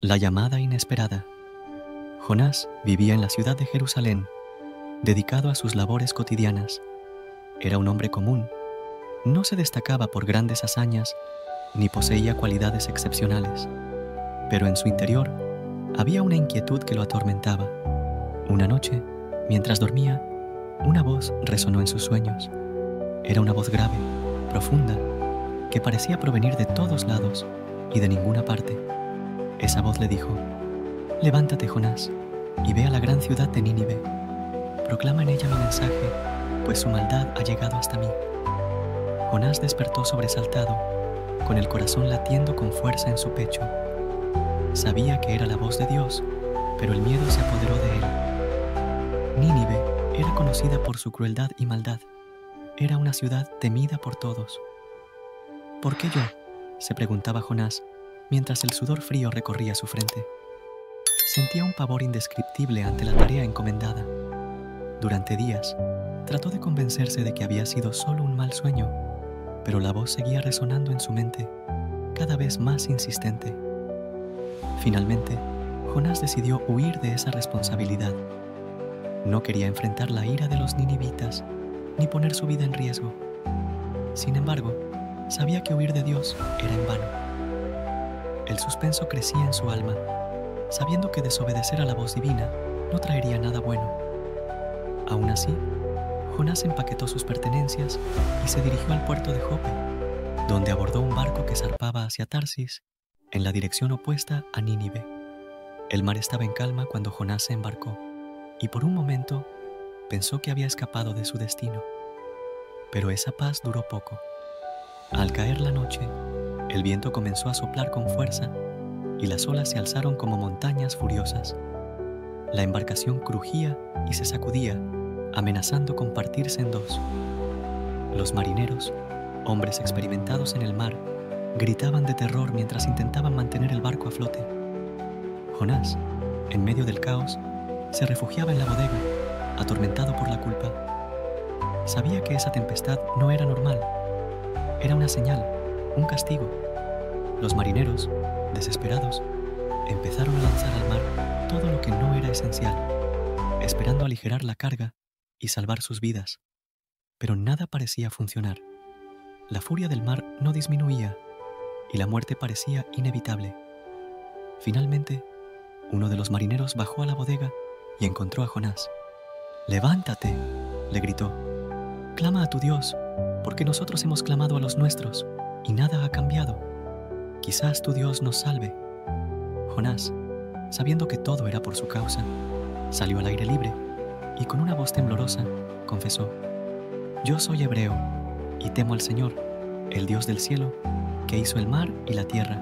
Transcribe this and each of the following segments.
La llamada inesperada. Jonás vivía en la ciudad de Jerusalén, dedicado a sus labores cotidianas. Era un hombre común. No se destacaba por grandes hazañas, ni poseía cualidades excepcionales. Pero en su interior había una inquietud que lo atormentaba. Una noche, mientras dormía, una voz resonó en sus sueños. Era una voz grave, profunda, que parecía provenir de todos lados y de ninguna parte. Esa voz le dijo: «Levántate, Jonás, y ve a la gran ciudad de Nínive. Proclama en ella mi mensaje, pues su maldad ha llegado hasta mí». Jonás despertó sobresaltado, con el corazón latiendo con fuerza en su pecho. Sabía que era la voz de Dios, pero el miedo se apoderó de él. Nínive era conocida por su crueldad y maldad. Era una ciudad temida por todos. ¿Por qué yo?, se preguntaba Jonás, mientras el sudor frío recorría su frente. Sentía un pavor indescriptible ante la tarea encomendada. Durante días, trató de convencerse de que había sido solo un mal sueño, pero la voz seguía resonando en su mente, cada vez más insistente. Finalmente, Jonás decidió huir de esa responsabilidad. No quería enfrentar la ira de los ninivitas, ni poner su vida en riesgo. Sin embargo, sabía que huir de Dios era en vano. El suspenso crecía en su alma, sabiendo que desobedecer a la voz divina no traería nada bueno. Aún así, Jonás empaquetó sus pertenencias y se dirigió al puerto de Jope, donde abordó un barco que zarpaba hacia Tarsis, en la dirección opuesta a Nínive. El mar estaba en calma cuando Jonás se embarcó, y por un momento pensó que había escapado de su destino. Pero esa paz duró poco. Al caer la noche, el viento comenzó a soplar con fuerza y las olas se alzaron como montañas furiosas. La embarcación crujía y se sacudía, amenazando con partirse en dos. Los marineros, hombres experimentados en el mar, gritaban de terror mientras intentaban mantener el barco a flote. Jonás, en medio del caos, se refugiaba en la bodega, atormentado por la culpa. Sabía que esa tempestad no era normal. Era una señal, un castigo. Los marineros, desesperados, empezaron a lanzar al mar todo lo que no era esencial, esperando aligerar la carga y salvar sus vidas. Pero nada parecía funcionar. La furia del mar no disminuía y la muerte parecía inevitable. Finalmente, uno de los marineros bajó a la bodega y encontró a Jonás. «¡Levántate!», le gritó. «Clama a tu Dios, porque nosotros hemos clamado a los nuestros y nada ha cambiado. Quizás tu Dios nos salve». Jonás, sabiendo que todo era por su causa, salió al aire libre y con una voz temblorosa confesó: «Yo soy hebreo y temo al Señor, el Dios del cielo, que hizo el mar y la tierra.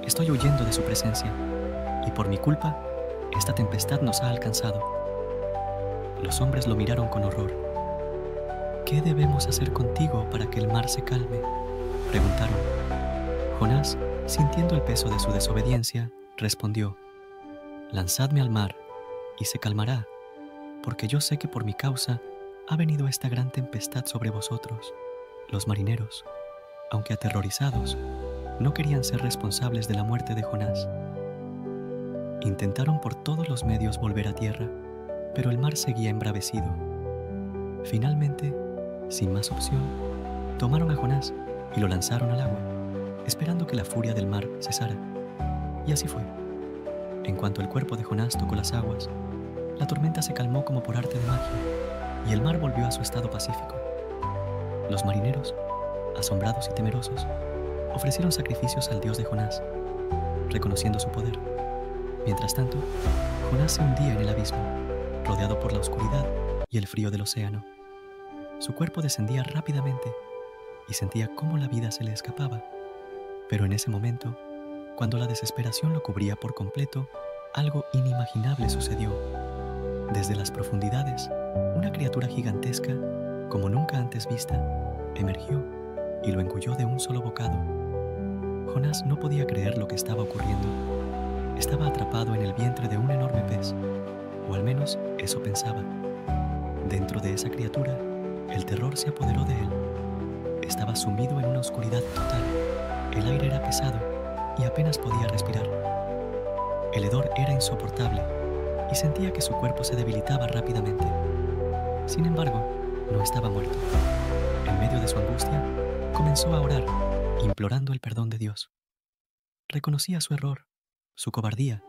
Estoy huyendo de su presencia y por mi culpa esta tempestad nos ha alcanzado». Los hombres lo miraron con horror. «¿Qué debemos hacer contigo para que el mar se calme?», preguntaron. Jonás, sintiendo el peso de su desobediencia, respondió: «Lanzadme al mar y se calmará, porque yo sé que por mi causa ha venido esta gran tempestad sobre vosotros». Los marineros, aunque aterrorizados, no querían ser responsables de la muerte de Jonás. Intentaron por todos los medios volver a tierra, pero el mar seguía embravecido. Finalmente, sin más opción, tomaron a Jonás y lo lanzaron al agua, esperando que la furia del mar cesara. Y así fue. En cuanto el cuerpo de Jonás tocó las aguas, la tormenta se calmó como por arte de magia, y el mar volvió a su estado pacífico. Los marineros, asombrados y temerosos, ofrecieron sacrificios al Dios de Jonás, reconociendo su poder. Mientras tanto, Jonás se hundía en el abismo, rodeado por la oscuridad y el frío del océano. Su cuerpo descendía rápidamente y sentía cómo la vida se le escapaba. Pero en ese momento, cuando la desesperación lo cubría por completo, algo inimaginable sucedió. Desde las profundidades, una criatura gigantesca, como nunca antes vista, emergió y lo engulló de un solo bocado. Jonás no podía creer lo que estaba ocurriendo. Estaba atrapado en el vientre de un enorme pez, o al menos eso pensaba. Dentro de esa criatura, el terror se apoderó de él. Estaba sumido en una oscuridad total. El aire era pesado y apenas podía respirar. El hedor era insoportable y sentía que su cuerpo se debilitaba rápidamente. Sin embargo, no estaba muerto. En medio de su angustia, comenzó a orar, implorando el perdón de Dios. Reconocía su error, su cobardía,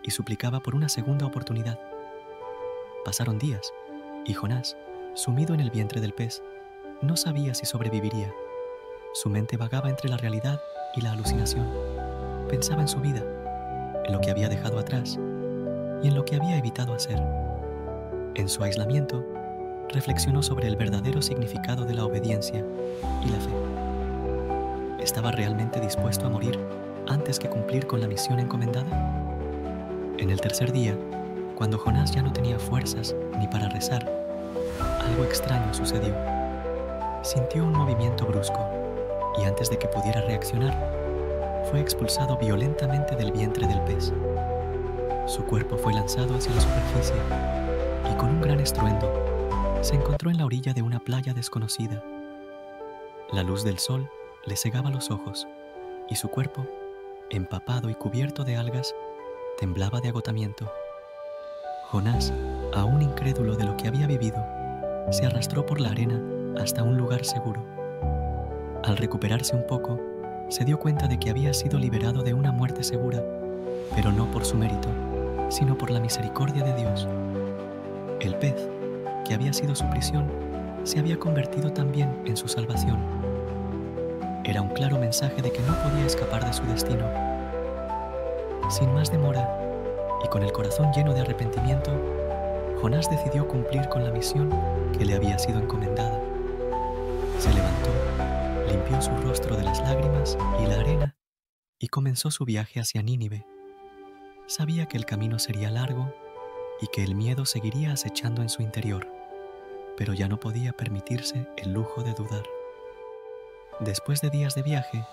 y suplicaba por una segunda oportunidad. Pasaron días, y Jonás, sumido en el vientre del pez, no sabía si sobreviviría. Su mente vagaba entre la realidad y la alucinación. Pensaba en su vida, en lo que había dejado atrás y en lo que había evitado hacer. En su aislamiento, reflexionó sobre el verdadero significado de la obediencia y la fe. ¿Estaba realmente dispuesto a morir antes que cumplir con la misión encomendada? En el tercer día, cuando Jonás ya no tenía fuerzas ni para rezar, algo extraño sucedió. Sintió un movimiento brusco y antes de que pudiera reaccionar, fue expulsado violentamente del vientre del pez. Su cuerpo fue lanzado hacia la superficie y con un gran estruendo se encontró en la orilla de una playa desconocida. La luz del sol le cegaba los ojos y su cuerpo, empapado y cubierto de algas, temblaba de agotamiento. Jonás, aún incrédulo de lo que había vivido, se arrastró por la arena hasta un lugar seguro. Al recuperarse un poco, se dio cuenta de que había sido liberado de una muerte segura, pero no por su mérito, sino por la misericordia de Dios. El pez, que había sido su prisión, se había convertido también en su salvación. Era un claro mensaje de que no podía escapar de su destino. Sin más demora, y con el corazón lleno de arrepentimiento, Jonás decidió cumplir con la misión que le había sido encomendada. Se levantó, limpió su rostro de las lágrimas y la arena y comenzó su viaje hacia Nínive. Sabía que el camino sería largo y que el miedo seguiría acechando en su interior, pero ya no podía permitirse el lujo de dudar. Después de días de viaje,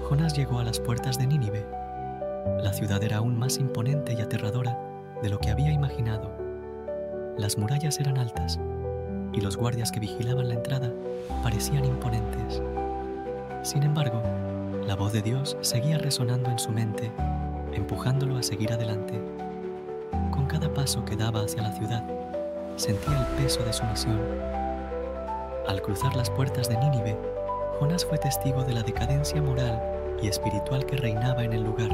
Jonás llegó a las puertas de Nínive. La ciudad era aún más imponente y aterradora de lo que había imaginado. Las murallas eran altas y los guardias que vigilaban la entrada parecían imponentes. Sin embargo, la voz de Dios seguía resonando en su mente, empujándolo a seguir adelante. Con cada paso que daba hacia la ciudad, sentía el peso de su misión. Al cruzar las puertas de Nínive, Jonás fue testigo de la decadencia moral y espiritual que reinaba en el lugar.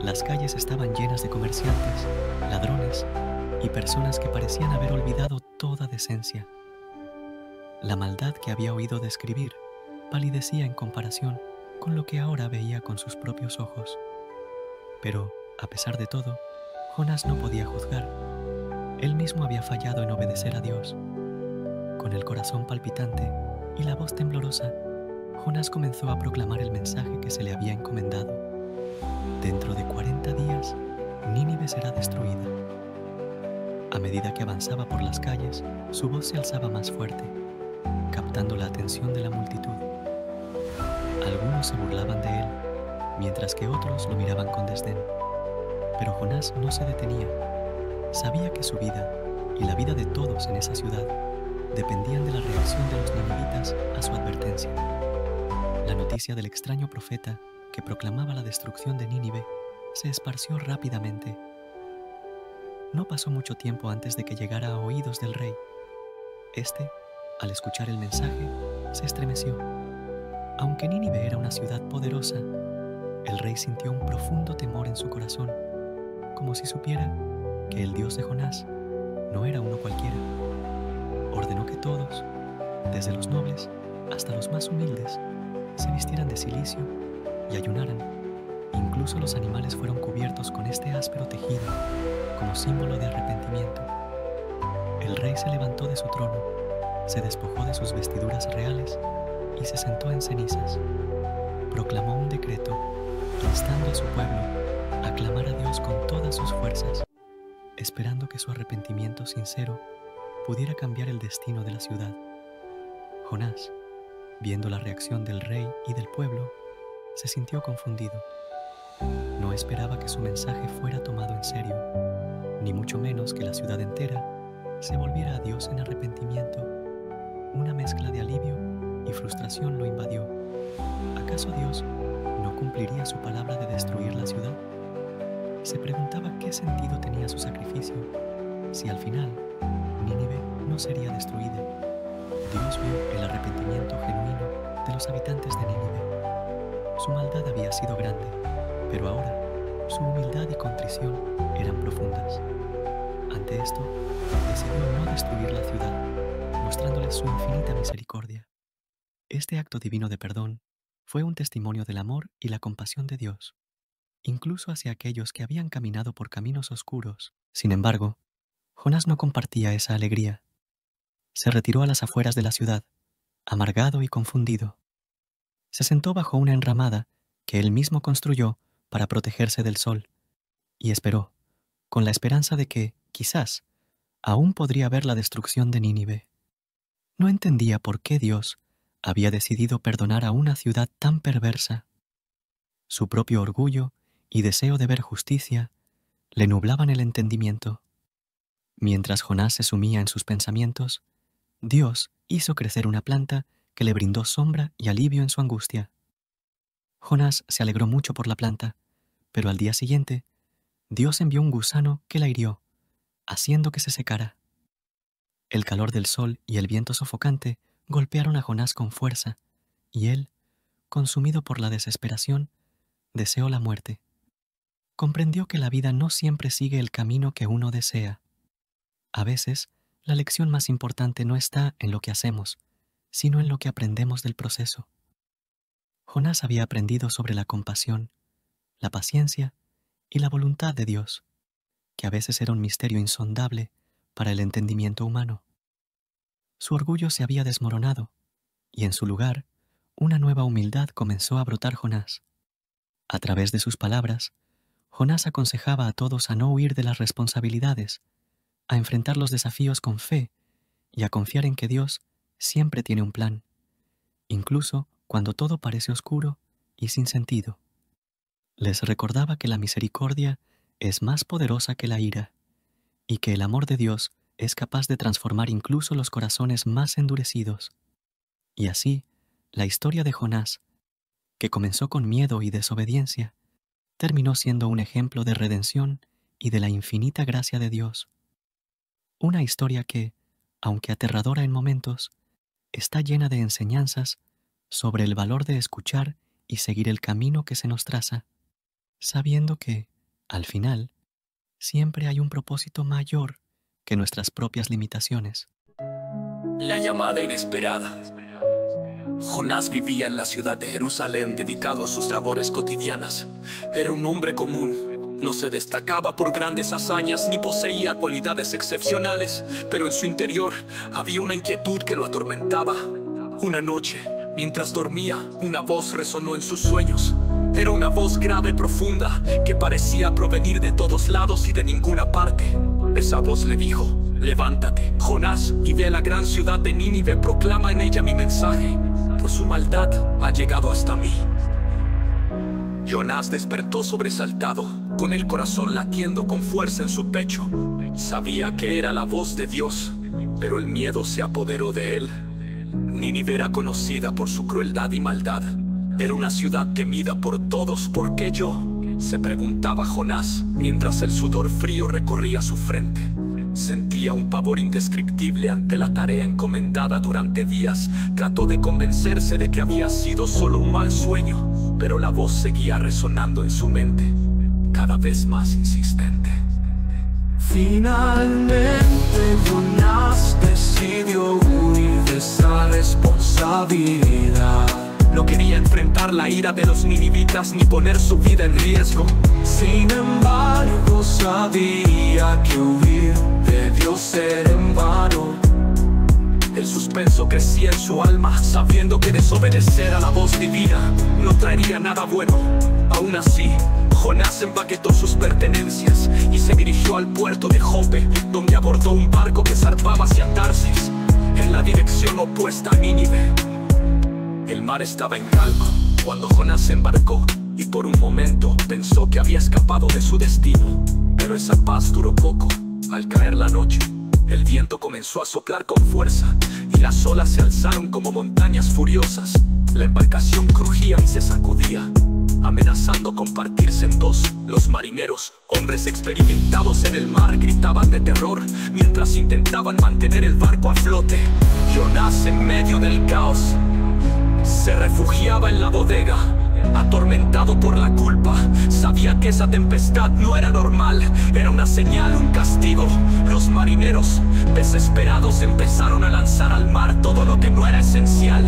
Las calles estaban llenas de comerciantes, ladrones y personas que parecían haber olvidado toda decencia. La maldad que había oído describir palidecía en comparación con lo que ahora veía con sus propios ojos. Pero, a pesar de todo, Jonás no podía juzgar. Él mismo había fallado en obedecer a Dios. Con el corazón palpitante y la voz temblorosa, Jonás comenzó a proclamar el mensaje que se le había encomendado. Dentro de 40 días, Nínive será destruida. A medida que avanzaba por las calles, su voz se alzaba más fuerte, captando la atención de la multitud. Algunos se burlaban de él, mientras que otros lo miraban con desdén. Pero Jonás no se detenía. Sabía que su vida y la vida de todos en esa ciudad dependían de la reacción de los ninivitas a su advertencia. La noticia del extraño profeta que proclamaba la destrucción de Nínive se esparció rápidamente. No pasó mucho tiempo antes de que llegara a oídos del rey. Este, al escuchar el mensaje, se estremeció. Aunque Nínive era una ciudad poderosa, el rey sintió un profundo temor en su corazón, como si supiera que el Dios de Jonás no era uno cualquiera. Ordenó que todos, desde los nobles hasta los más humildes, se vistieran de cilicio y ayunaran. Incluso los animales fueron cubiertos con este áspero tejido como símbolo de arrepentimiento. El rey se levantó de su trono, se despojó de sus vestiduras reales y se sentó en cenizas. Proclamó un decreto instando a su pueblo a clamar a Dios con todas sus fuerzas, esperando que su arrepentimiento sincero pudiera cambiar el destino de la ciudad. Jonás, viendo la reacción del rey y del pueblo, se sintió confundido. No esperaba que su mensaje fuera tomado en serio, ni mucho menos que la ciudad entera se volviera a Dios en arrepentimiento. Una mezcla de alivio y frustración lo invadió. ¿Acaso Dios no cumpliría su palabra de destruir la ciudad? Se preguntaba qué sentido tenía su sacrificio, si al final Nínive no sería destruida. Dios vio el arrepentimiento genuino de los habitantes de Nínive. Su maldad había sido grande, pero ahora su humildad y contrición eran profundas. Ante esto, decidió no destruir la ciudad, mostrándoles su infinita misericordia. Este acto divino de perdón fue un testimonio del amor y la compasión de Dios, incluso hacia aquellos que habían caminado por caminos oscuros. Sin embargo, Jonás no compartía esa alegría. Se retiró a las afueras de la ciudad, amargado y confundido. Se sentó bajo una enramada que él mismo construyó para protegerse del sol, y esperó, con la esperanza de que, quizás, aún podría ver la destrucción de Nínive. No entendía por qué Dios había decidido perdonar a una ciudad tan perversa. Su propio orgullo y deseo de ver justicia le nublaban el entendimiento. Mientras Jonás se sumía en sus pensamientos, Dios hizo crecer una planta que le brindó sombra y alivio en su angustia. Jonás se alegró mucho por la planta, pero al día siguiente, Dios envió un gusano que la hirió, haciendo que se secara. El calor del sol y el viento sofocante golpearon a Jonás con fuerza, y él, consumido por la desesperación, deseó la muerte. Comprendió que la vida no siempre sigue el camino que uno desea. A veces, la lección más importante no está en lo que hacemos, sino en lo que aprendemos del proceso. Jonás había aprendido sobre la compasión, la paciencia y la voluntad de Dios, que a veces era un misterio insondable para el entendimiento humano. Su orgullo se había desmoronado, y en su lugar, una nueva humildad comenzó a brotar Jonás. A través de sus palabras, Jonás aconsejaba a todos a no huir de las responsabilidades, a enfrentar los desafíos con fe y a confiar en que Dios siempre tiene un plan, incluso cuando todo parece oscuro y sin sentido. Les recordaba que la misericordia es más poderosa que la ira y que el amor de Dios es capaz de transformar incluso los corazones más endurecidos. Y así, la historia de Jonás, que comenzó con miedo y desobediencia, terminó siendo un ejemplo de redención y de la infinita gracia de Dios. Una historia que, aunque aterradora en momentos, está llena de enseñanzas sobre el valor de escuchar y seguir el camino que se nos traza, sabiendo que, al final, siempre hay un propósito mayor que nuestras propias limitaciones. La llamada inesperada. Jonás vivía en la ciudad de Jerusalén dedicado a sus labores cotidianas. Era un hombre común. No se destacaba por grandes hazañas ni poseía cualidades excepcionales, pero en su interior había una inquietud que lo atormentaba. Una noche, mientras dormía, una voz resonó en sus sueños. Era una voz grave y profunda que parecía provenir de todos lados y de ninguna parte. Esa voz le dijo: levántate, Jonás, y ve a la gran ciudad de Nínive, proclama en ella mi mensaje, pues su maldad ha llegado hasta mí. Jonás despertó sobresaltado, con el corazón latiendo con fuerza en su pecho. Sabía que era la voz de Dios, pero el miedo se apoderó de él. Nínive era conocida por su crueldad y maldad. Era una ciudad temida por todos. ¿Por qué yo?, se preguntaba Jonás, mientras el sudor frío recorría su frente. Sentía un pavor indescriptible ante la tarea encomendada durante días. Trató de convencerse de que había sido solo un mal sueño, pero la voz seguía resonando en su mente, cada vez más insistente. Finalmente Jonás decidió huir de esa responsabilidad. No quería enfrentar la ira de los ninivitas ni poner su vida en riesgo. Sin embargo, sabía que huir de Dios era en vano. El suspenso crecía en su alma, sabiendo que desobedecer a la voz divina no traería nada bueno. Aún así, Jonás empaquetó sus pertenencias y se dirigió al puerto de Jope, donde abordó un barco que zarpaba hacia Tarsis, en la dirección opuesta a Nínive. El mar estaba en calma cuando Jonás se embarcó, y por un momento pensó que había escapado de su destino. Pero esa paz duró poco. Al caer la noche, el viento comenzó a soplar con fuerza, y las olas se alzaron como montañas furiosas. La embarcación crujía y se sacudía. amenazando con partirse en dos. Los marineros, hombres experimentados en el mar, gritaban de terror mientras intentaban mantener el barco a flote. Jonás, en medio del caos, se refugiaba en la bodega, atormentado por la culpa. Sabía que esa tempestad no era normal, era una señal, un castigo. Los marineros, desesperados, empezaron a lanzar al mar todo lo que no era esencial,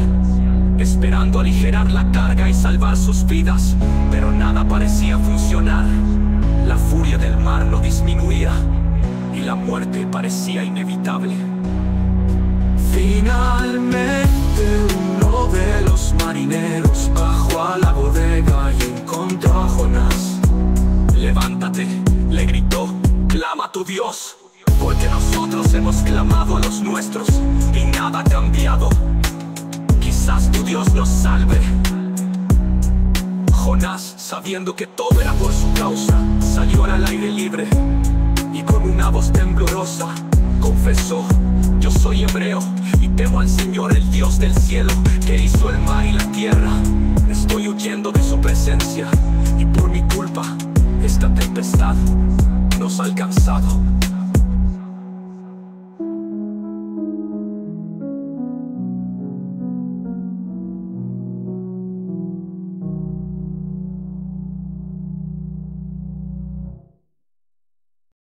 esperando aligerar la carga y salvar sus vidas, pero nada parecía funcionar. La furia del mar no disminuía y la muerte parecía inevitable. Finalmente uno de los marineros bajó a la bodega y encontró a Jonás. «Levántate», le gritó, «clama a tu Dios, porque nosotros hemos clamado a los nuestros y nada ha cambiado. Quizás tu Dios nos salve». Jonás, sabiendo que todo era por su causa, salió al aire libre y con una voz temblorosa confesó: «Yo soy hebreo y temo al Señor, el Dios del cielo, que hizo el mar y la tierra. Estoy huyendo de su presencia y por mi culpa esta tempestad nos ha alcanzado».